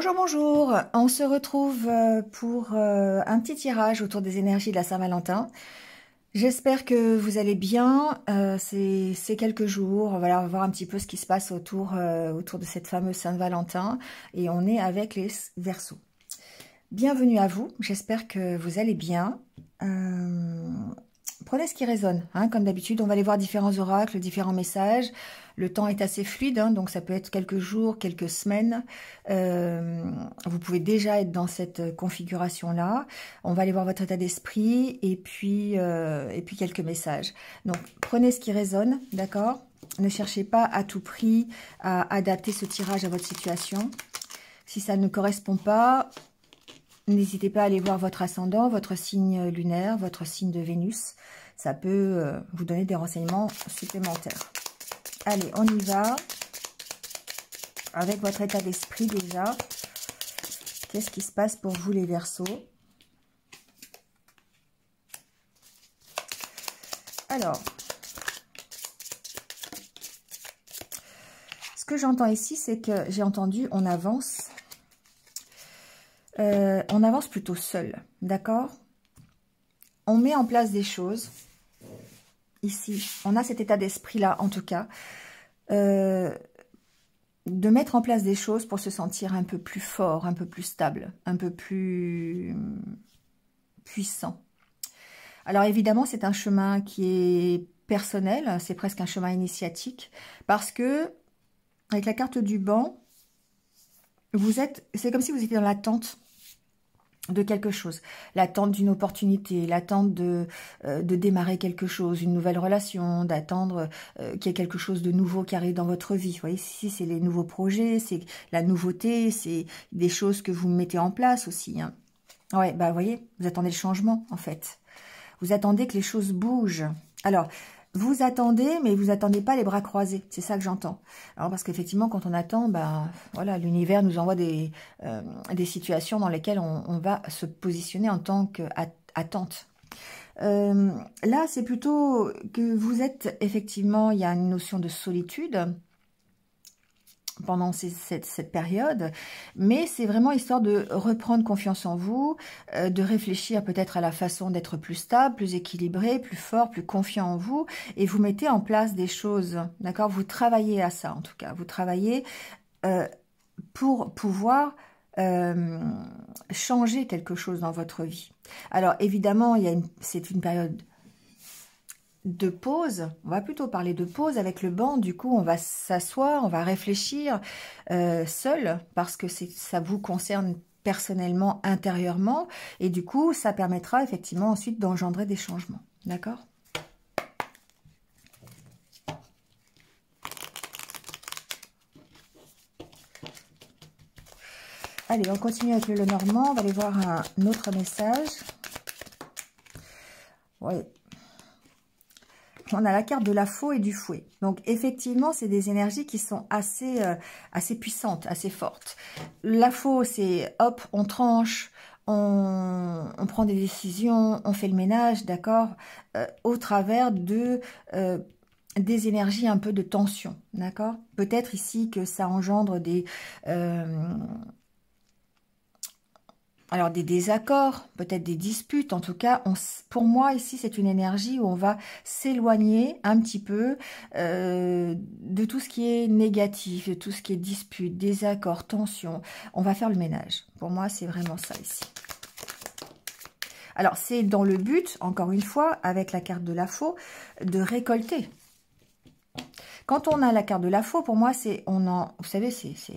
Bonjour, bonjour. On se retrouve pour un petit tirage autour des énergies de la Saint-Valentin. J'espère que vous allez bien. C'est quelques jours. Voilà, on va voir un petit peu ce qui se passe autour de cette fameuse Saint-Valentin. Et on est avec les Verseaux. Bienvenue à vous. J'espère que vous allez bien. Prenez ce qui résonne. Hein, comme d'habitude, on va aller voir différents oracles, différents messages. Le temps est assez fluide, hein, donc ça peut être quelques jours, quelques semaines. Vous pouvez déjà être dans cette configuration-là. On va aller voir votre état d'esprit et puis quelques messages. Donc, prenez ce qui résonne, d'accord? Ne cherchez pas à tout prix à adapter ce tirage à votre situation. Si ça ne correspond pas, n'hésitez pas à aller voir votre ascendant, votre signe lunaire, votre signe de Vénus. Ça peut vous donner des renseignements supplémentaires. Allez, on y va. Avec votre état d'esprit déjà. Qu'est-ce qui se passe pour vous les Verseaux? Alors, ce que j'entends ici, c'est que j'ai entendu on avance. On avance plutôt seul, d'accord? On met en place des choses. Ici, on a cet état d'esprit-là, en tout cas, de mettre en place des choses pour se sentir un peu plus fort, un peu plus stable, un peu plus puissant. Alors évidemment, c'est un chemin qui est personnel, c'est presque un chemin initiatique, parce que, avec la carte du banc, c'est comme si vous étiez dans l'attente de quelque chose, l'attente d'une opportunité, l'attente de démarrer quelque chose, une nouvelle relation, d'attendre qu'il y ait quelque chose de nouveau qui arrive dans votre vie. Vous voyez, ici, c'est les nouveaux projets, c'est la nouveauté, c'est des choses que vous mettez en place aussi. Hein. Ouais, bah, vous voyez, vous attendez le changement, en fait. Vous attendez que les choses bougent. Alors, vous attendez, mais vous attendez pas les bras croisés. C'est ça que j'entends. Alors, parce qu'effectivement, quand on attend, ben, voilà, l'univers nous envoie des situations dans lesquelles on va se positionner en tant qu'attente. Là, c'est plutôt que vous êtes, effectivement, il y a une notion de solitude pendant cette période, mais c'est vraiment histoire de reprendre confiance en vous, de réfléchir peut-être à la façon d'être plus stable, plus équilibré, plus fort, plus confiant en vous, et vous mettez en place des choses, d'accord? Vous travaillez à ça, en tout cas. Vous travaillez pour pouvoir changer quelque chose dans votre vie. Alors, évidemment, c'est une période de pause, on va plutôt parler de pause avec le banc, du coup on va s'asseoir, on va réfléchir seul, parce que ça vous concerne personnellement, intérieurement, et du coup ça permettra effectivement ensuite d'engendrer des changements, d'accord? Allez, on continue avec le Lenormand, on va aller voir un autre message. Ouais. On a la carte de la faux et du fouet. Donc, effectivement, c'est des énergies qui sont assez puissantes, assez fortes. La faux, c'est hop, on tranche, on prend des décisions, on fait le ménage, d'accord, au travers des énergies un peu de tension, d'accord. Peut-être ici que ça engendre alors des désaccords, peut-être des disputes, en tout cas, pour moi ici c'est une énergie où on va s'éloigner un petit peu de tout ce qui est négatif, de tout ce qui est dispute, désaccord, tension. On va faire le ménage. Pour moi c'est vraiment ça ici. Alors c'est dans le but, encore une fois, avec la carte de la faux, de récolter. Quand on a la carte de la faux, pour moi, vous savez,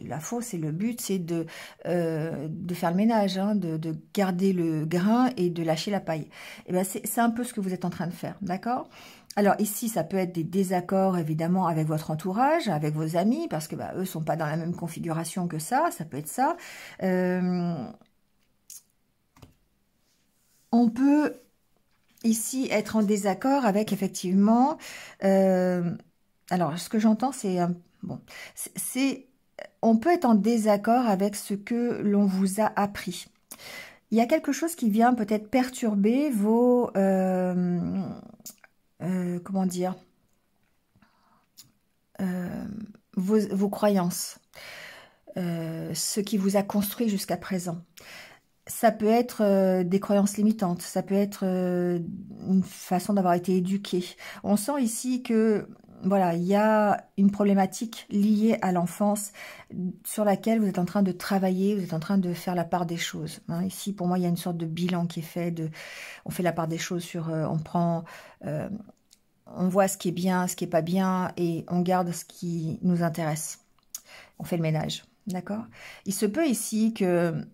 la faux, c'est le but, c'est de faire le ménage, hein, de garder le grain et de lâcher la paille. Et ben, c'est un peu ce que vous êtes en train de faire, d'accord? Alors ici, ça peut être des désaccords, évidemment, avec votre entourage, avec vos amis, parce que eux sont pas dans la même configuration que ça peut être ça. On peut ici être en désaccord avec, effectivement... alors, ce que j'entends, c'est... bon, on peut être en désaccord avec ce que l'on vous a appris. Il y a quelque chose qui vient peut-être perturber vos... comment dire vos croyances. ce qui vous a construit jusqu'à présent. Ça peut être des croyances limitantes, ça peut être une façon d'avoir été éduqué. On sent ici que voilà, il y a une problématique liée à l'enfance sur laquelle vous êtes en train de travailler, vous êtes en train de faire la part des choses. Hein. Ici, pour moi, il y a une sorte de bilan qui est fait. On fait la part des choses sur, on voit ce qui est bien, ce qui est pas bien, et on garde ce qui nous intéresse. On fait le ménage, d'accord? Il se peut ici que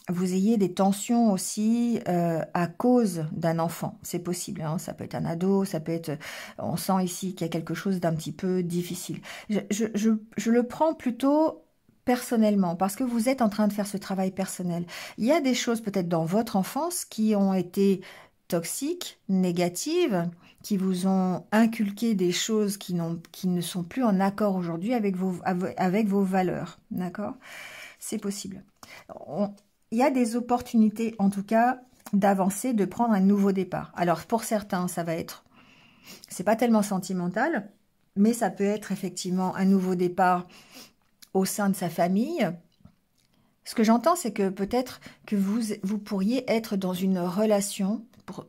vous ayez des tensions aussi à cause d'un enfant. C'est possible, hein, ça peut être un ado, ça peut être... On sent ici qu'il y a quelque chose d'un petit peu difficile. Je le prends plutôt personnellement, parce que vous êtes en train de faire ce travail personnel. Il y a des choses peut-être dans votre enfance qui ont été toxiques, négatives, qui vous ont inculqué des choses qui ne sont plus en accord aujourd'hui avec vos valeurs. D'accord? C'est possible. Il y a des opportunités, en tout cas, d'avancer, de prendre un nouveau départ. Alors, pour certains, ça va être... C'est pas tellement sentimental, mais ça peut être effectivement un nouveau départ au sein de sa famille. Ce que j'entends, c'est que peut-être que vous pourriez être dans une relation,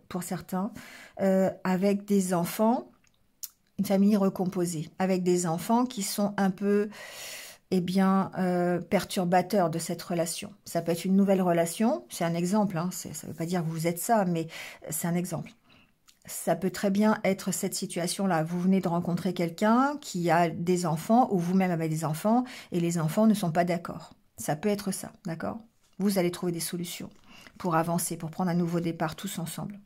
pour certains, avec des enfants, une famille recomposée, avec des enfants qui sont un peu... perturbateur de cette relation. Ça peut être une nouvelle relation, c'est un exemple, hein, ça ne veut pas dire que vous êtes ça, mais c'est un exemple. Ça peut très bien être cette situation-là. Vous venez de rencontrer quelqu'un qui a des enfants, ou vous-même avez des enfants, et les enfants ne sont pas d'accord. Ça peut être ça, d'accord? Vous allez trouver des solutions pour avancer, pour prendre un nouveau départ tous ensemble.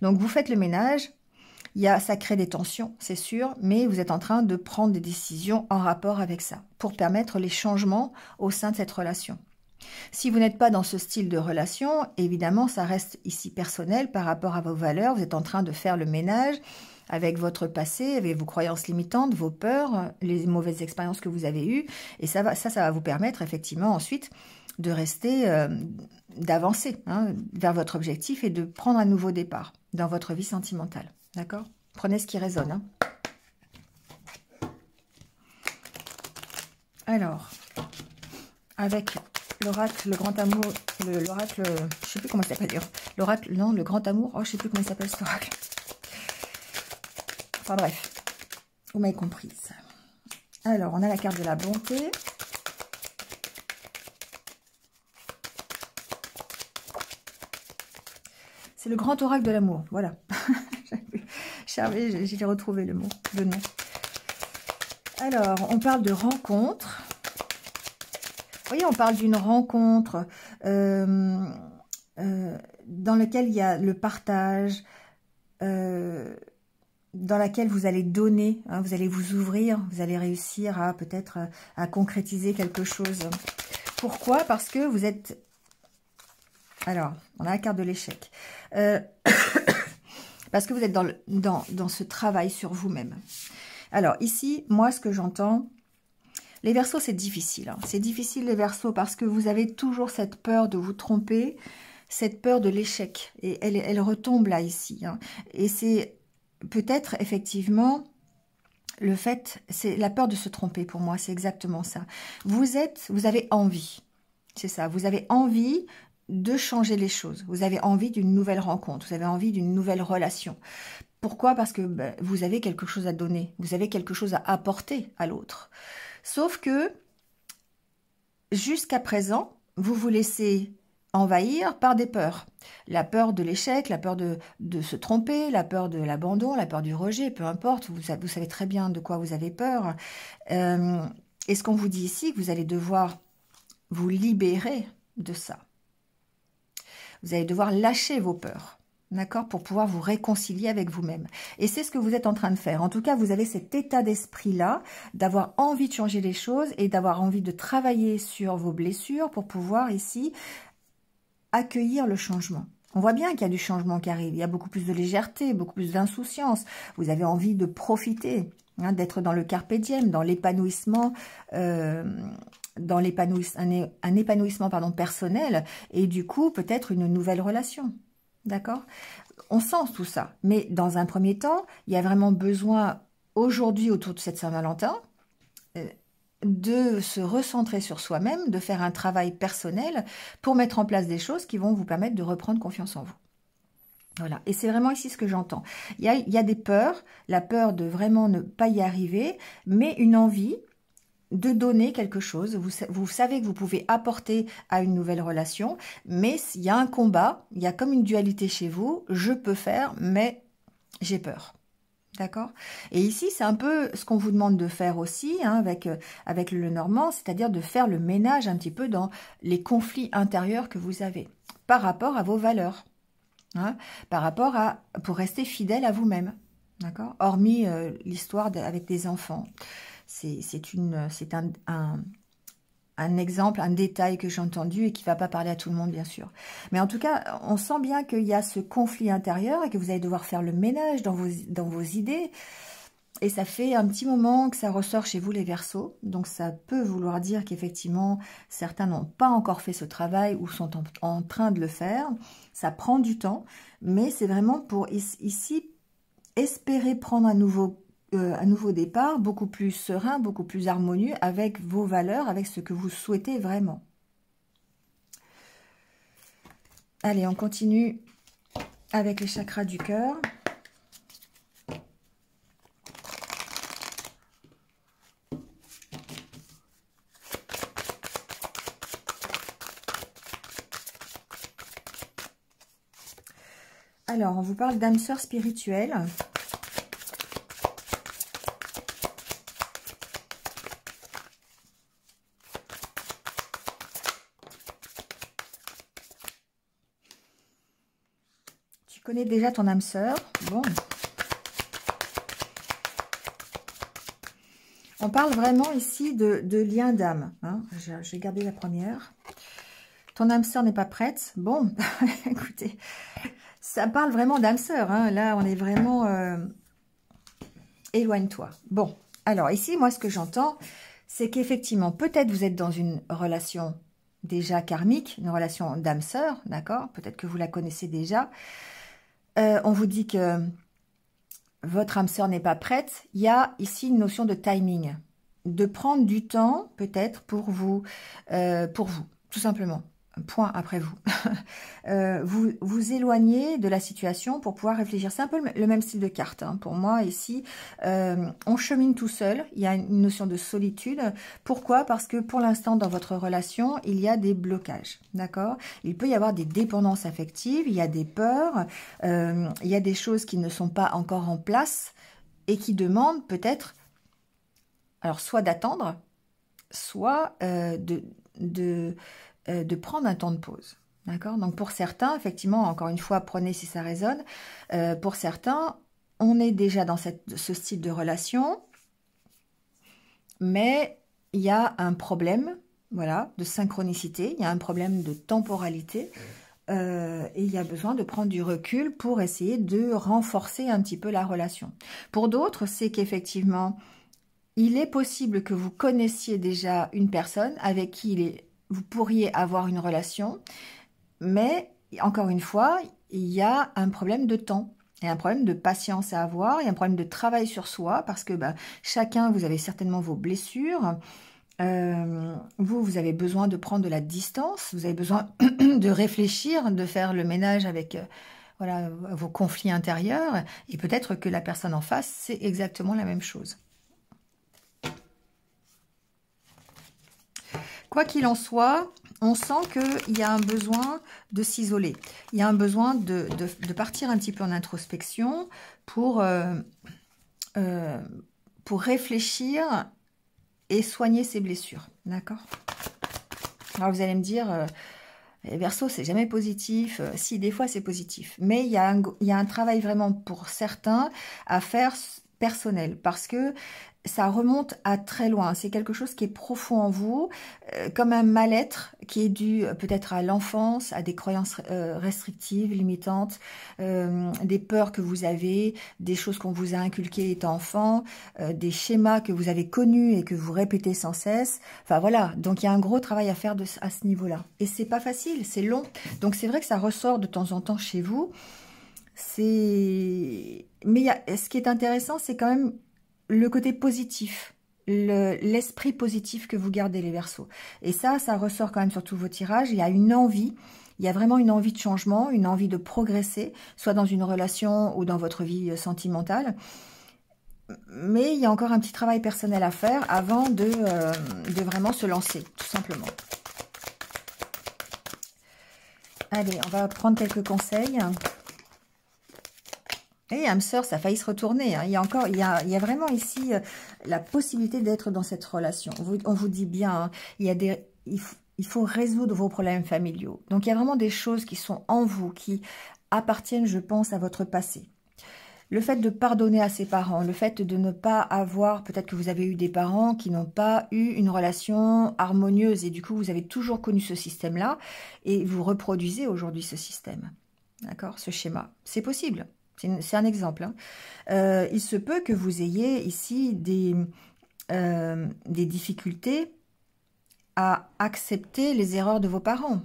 Donc vous faites le ménage. Ça crée des tensions, c'est sûr, mais vous êtes en train de prendre des décisions en rapport avec ça, pour permettre les changements au sein de cette relation. Si vous n'êtes pas dans ce style de relation, évidemment, ça reste ici personnel par rapport à vos valeurs. Vous êtes en train de faire le ménage avec votre passé, avec vos croyances limitantes, vos peurs, les mauvaises expériences que vous avez eues. Et ça va vous permettre effectivement ensuite de rester, d'avancer vers votre objectif et de prendre un nouveau départ dans votre vie sentimentale. D'accord? Prenez ce qui résonne. Hein. Alors, avec l'oracle, le grand amour, l'oracle, je sais plus comment il s'appelle d'ailleurs. L'oracle, non, le grand amour, oh, je sais plus comment il s'appelle cet oracle. Enfin bref, vous m'avez comprise. Alors, on a la carte de la bonté. C'est le grand oracle de l'amour, voilà. J'ai retrouvé le nom. Alors, on parle de rencontre. Vous voyez, on parle d'une rencontre dans laquelle il y a le partage, dans laquelle vous allez donner, hein, vous allez vous ouvrir, vous allez réussir à peut-être à concrétiser quelque chose. Pourquoi? Parce que vous êtes... Alors, on a la carte de l'échec. Parce que vous êtes dans ce travail sur vous-même. Alors ici, moi ce que j'entends, les Verseaux c'est difficile. Hein. C'est difficile les Verseaux parce que vous avez toujours cette peur de vous tromper, cette peur de l'échec. Et elle retombe là ici. Hein. Et c'est peut-être effectivement le fait, c'est la peur de se tromper pour moi, c'est exactement ça. Vous avez envie, c'est ça, vous avez envie de changer les choses. Vous avez envie d'une nouvelle rencontre, vous avez envie d'une nouvelle relation. Pourquoi? Parce que vous avez quelque chose à donner, vous avez quelque chose à apporter à l'autre. Sauf que, jusqu'à présent, vous vous laissez envahir par des peurs. La peur de l'échec, la peur de se tromper, la peur de l'abandon, la peur du rejet, peu importe, vous savez très bien de quoi vous avez peur. Et ce qu'on vous dit ici, que vous allez devoir vous libérer de ça. Vous allez devoir lâcher vos peurs, d'accord, pour pouvoir vous réconcilier avec vous-même. Et c'est ce que vous êtes en train de faire. En tout cas, vous avez cet état d'esprit-là, d'avoir envie de changer les choses et d'avoir envie de travailler sur vos blessures pour pouvoir ici accueillir le changement. On voit bien qu'il y a du changement qui arrive. Il y a beaucoup plus de légèreté, beaucoup plus d'insouciance. Vous avez envie de profiter, hein, d'être dans le carpe diem, dans l'épanouissement, un épanouissement personnel et du coup peut-être une nouvelle relation. D'accord? On sent tout ça. Mais dans un premier temps, il y a vraiment besoin aujourd'hui autour de cette Saint-Valentin de se recentrer sur soi-même, de faire un travail personnel pour mettre en place des choses qui vont vous permettre de reprendre confiance en vous. Voilà, et c'est vraiment ici ce que j'entends. Il y a des peurs, la peur de vraiment ne pas y arriver, mais une envie de donner quelque chose. Vous savez que vous pouvez apporter à une nouvelle relation, mais il y a un combat, il y a comme une dualité chez vous. Je peux faire, mais j'ai peur. D'accord? Et ici, c'est un peu ce qu'on vous demande de faire aussi hein, avec le Normand, c'est-à-dire de faire le ménage un petit peu dans les conflits intérieurs que vous avez par rapport à vos valeurs, hein, par rapport à, pour rester fidèle à vous-même. D'accord? Hormis l'histoire avec des enfants. C'est un exemple, un détail que j'ai entendu et qui ne va pas parler à tout le monde, bien sûr. Mais en tout cas, on sent bien qu'il y a ce conflit intérieur et que vous allez devoir faire le ménage dans vos idées. Et ça fait un petit moment que ça ressort chez vous, les Verseaux. Donc, ça peut vouloir dire qu'effectivement, certains n'ont pas encore fait ce travail ou sont en train de le faire. Ça prend du temps, mais c'est vraiment pour ici espérer prendre un nouveau départ, beaucoup plus serein, beaucoup plus harmonieux avec vos valeurs, avec ce que vous souhaitez vraiment. Allez, on continue avec les chakras du cœur. Alors, on vous parle d'âme sœur spirituelle. Tu connais déjà ton âme sœur. Bon. On parle vraiment ici de lien d'âme. Hein. J'ai gardé la première. Ton âme sœur n'est pas prête. Bon, écoutez, ça parle vraiment d'âme sœur. Hein. Là, on est vraiment... éloigne-toi. Bon, alors ici, moi, ce que j'entends, c'est qu'effectivement, peut-être vous êtes dans une relation déjà karmique, une relation d'âme sœur, d'accord? Peut-être que vous la connaissez déjà. On vous dit que votre âme sœur n'est pas prête. Il y a ici une notion de timing, de prendre du temps peut-être pour vous, tout simplement. Point après vous. Vous éloignez de la situation pour pouvoir réfléchir. C'est un peu le même style de carte. Hein. Pour moi, ici, on chemine tout seul. Il y a une notion de solitude. Pourquoi? Parce que pour l'instant, dans votre relation, il y a des blocages. D'accord? Il peut y avoir des dépendances affectives, il y a des peurs, il y a des choses qui ne sont pas encore en place et qui demandent peut-être, alors soit d'attendre, soit de prendre un temps de pause. D'accord? Donc pour certains, effectivement, encore une fois, prenez si ça résonne. Pour certains, on est déjà dans ce style de relation, mais il y a un problème, voilà, de synchronicité, il y a un problème de temporalité, et il y a besoin de prendre du recul pour essayer de renforcer un petit peu la relation. Pour d'autres, c'est qu'effectivement, il est possible que vous connaissiez déjà une personne avec qui vous pourriez avoir une relation, mais encore une fois, il y a un problème de temps, il y a un problème de patience à avoir, il y a un problème de travail sur soi, parce que chacun, vous avez certainement vos blessures, vous avez besoin de prendre de la distance, vous avez besoin de réfléchir, de faire le ménage avec voilà, vos conflits intérieurs, et peut-être que la personne en face, c'est exactement la même chose. Quoi qu'il en soit, on sent qu'il y a un besoin de s'isoler. Il y a un besoin de partir un petit peu en introspection pour réfléchir et soigner ses blessures. D'accord? Alors vous allez me dire, Verseau, c'est jamais positif. Si, des fois c'est positif. Mais il y a un travail vraiment pour certains à faire personnel. Parce que ça remonte à très loin. C'est quelque chose qui est profond en vous, comme un mal-être qui est dû peut-être à l'enfance, à des croyances restrictives, limitantes, des peurs que vous avez, des choses qu'on vous a inculquées étant enfant, des schémas que vous avez connus et que vous répétez sans cesse. Enfin voilà, donc il y a un gros travail à faire à ce niveau-là. Et c'est pas facile, c'est long. Donc c'est vrai que ça ressort de temps en temps chez vous. Mais ce qui est intéressant, c'est quand même le côté positif l'esprit positif que vous gardez, les Verseaux. Et ça ressort quand même sur tous vos tirages. Il y a une envie, il y a vraiment une envie de changement, une envie de progresser, soit dans une relation ou dans votre vie sentimentale. Mais il y a encore un petit travail personnel à faire avant de vraiment se lancer, tout simplement. Allez, on va prendre quelques conseils. Et âme sœur, ça a failli se retourner. Hein. Il y a vraiment ici la possibilité d'être dans cette relation. On vous dit bien, hein, il faut résoudre vos problèmes familiaux. Donc, il y a vraiment des choses qui sont en vous, qui appartiennent, je pense, à votre passé. Le fait de pardonner à ses parents, le fait de ne pas avoir, peut-être que vous avez eu des parents qui n'ont pas eu une relation harmonieuse et du coup, vous avez toujours connu ce système-là et vous reproduisez aujourd'hui ce système. D'accord? Ce schéma. C'est possible. C'est un exemple. Hein. Il se peut que vous ayez ici des difficultés à accepter les erreurs de vos parents.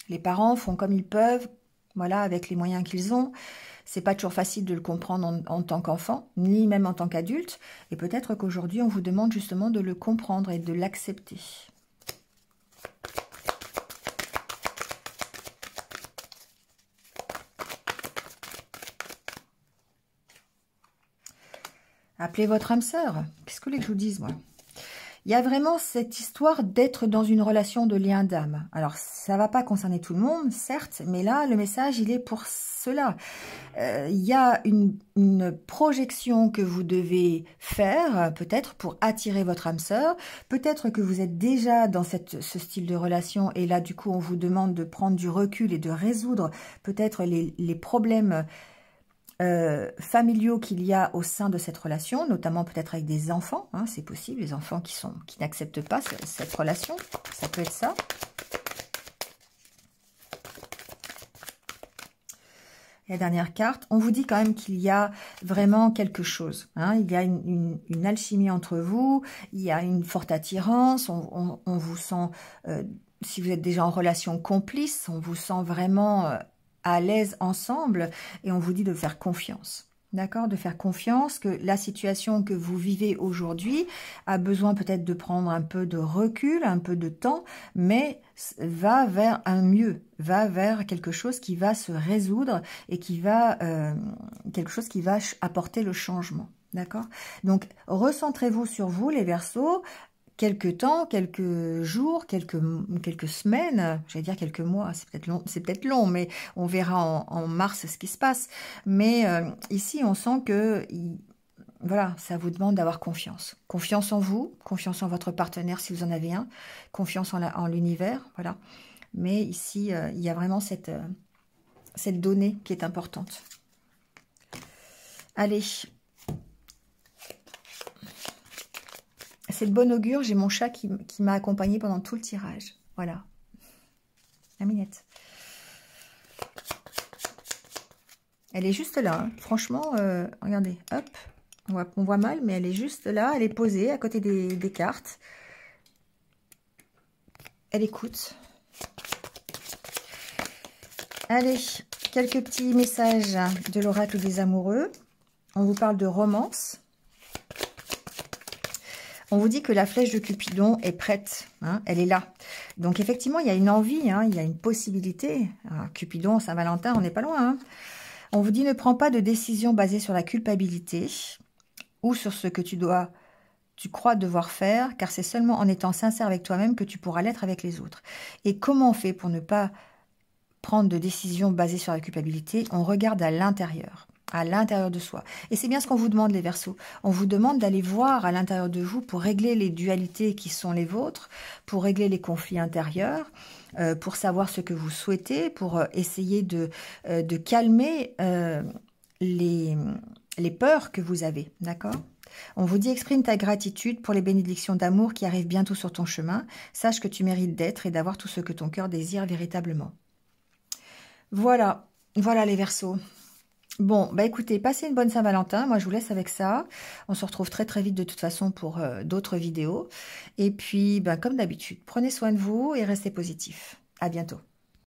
Les parents font comme ils peuvent, voilà, avec les moyens qu'ils ont. C'est pas toujours facile de le comprendre en tant qu'enfant, ni même en tant qu'adulte. Et peut-être qu'aujourd'hui, on vous demande justement de le comprendre et de l'accepter. Appelez votre âme sœur. Qu'est-ce que vous voulez que je vous dise, moi? Il y a vraiment cette histoire d'être dans une relation de lien d'âme. Alors, ça ne va pas concerner tout le monde, certes, mais là, le message, il est pour cela. Il y a une projection que vous devez faire, peut-être, pour attirer votre âme sœur. Peut-être que vous êtes déjà dans ce style de relation, et là, du coup, on vous demande de prendre du recul et de résoudre peut-être les problèmes familiaux qu'il y a au sein de cette relation, notamment peut-être avec des enfants, hein, c'est possible, les enfants qui n'acceptent pas cette relation, ça peut être ça. La dernière carte, on vous dit quand même qu'il y a vraiment quelque chose, hein, il y a une alchimie entre vous, il y a une forte attirance, on vous sent, si vous êtes déjà en relation complice, on vous sent vraiment à l'aise ensemble et on vous dit de faire confiance. D'accord? De faire confiance que la situation que vous vivez aujourd'hui a besoin peut-être de prendre un peu de recul, un peu de temps, mais va vers un mieux, va vers quelque chose qui va se résoudre et qui va, quelque chose qui va apporter le changement. D'accord? Donc, recentrez-vous sur vous, les Verseaux, quelques temps, quelques jours, quelques semaines, j'allais dire quelques mois, c'est peut-être long, mais on verra en mars ce qui se passe. Mais ici, on sent que, voilà, ça vous demande d'avoir confiance. Confiance en vous, confiance en votre partenaire si vous en avez un, confiance en l'univers, voilà. Mais ici, il y a vraiment cette donnée qui est importante. Allez. C'est le bon augure, j'ai mon chat qui m'a accompagné pendant tout le tirage. Voilà. La minette. Elle est juste là. Hein. Franchement, regardez. Hop. On voit mal, mais elle est juste là. Elle est posée à côté des cartes. Elle écoute. Allez, quelques petits messages de l'oracle des amoureux. On vous parle de romance. On vous dit que la flèche de Cupidon est prête, hein, elle est là. Donc effectivement, il y a une envie, hein, il y a une possibilité. Alors, Cupidon, Saint-Valentin, on n'est pas loin. Hein. On vous dit ne prends pas de décision basée sur la culpabilité ou sur ce que tu crois devoir faire, car c'est seulement en étant sincère avec toi-même que tu pourras l'être avec les autres. Et comment on fait pour ne pas prendre de décision basée sur la culpabilité? On regarde à l'intérieur de soi. Et c'est bien ce qu'on vous demande, les Verseaux. On vous demande d'aller voir à l'intérieur de vous pour régler les dualités qui sont les vôtres, pour régler les conflits intérieurs, pour savoir ce que vous souhaitez, pour essayer de calmer les peurs que vous avez. D'accord ? On vous dit exprime ta gratitude pour les bénédictions d'amour qui arrivent bientôt sur ton chemin. Sache que tu mérites d'être et d'avoir tout ce que ton cœur désire véritablement. Voilà, voilà les Verseaux. Bon, bah écoutez, passez une bonne Saint-Valentin. Moi, je vous laisse avec ça. On se retrouve très très vite de toute façon pour d'autres vidéos. Et puis, bah, comme d'habitude, prenez soin de vous et restez positifs. À bientôt.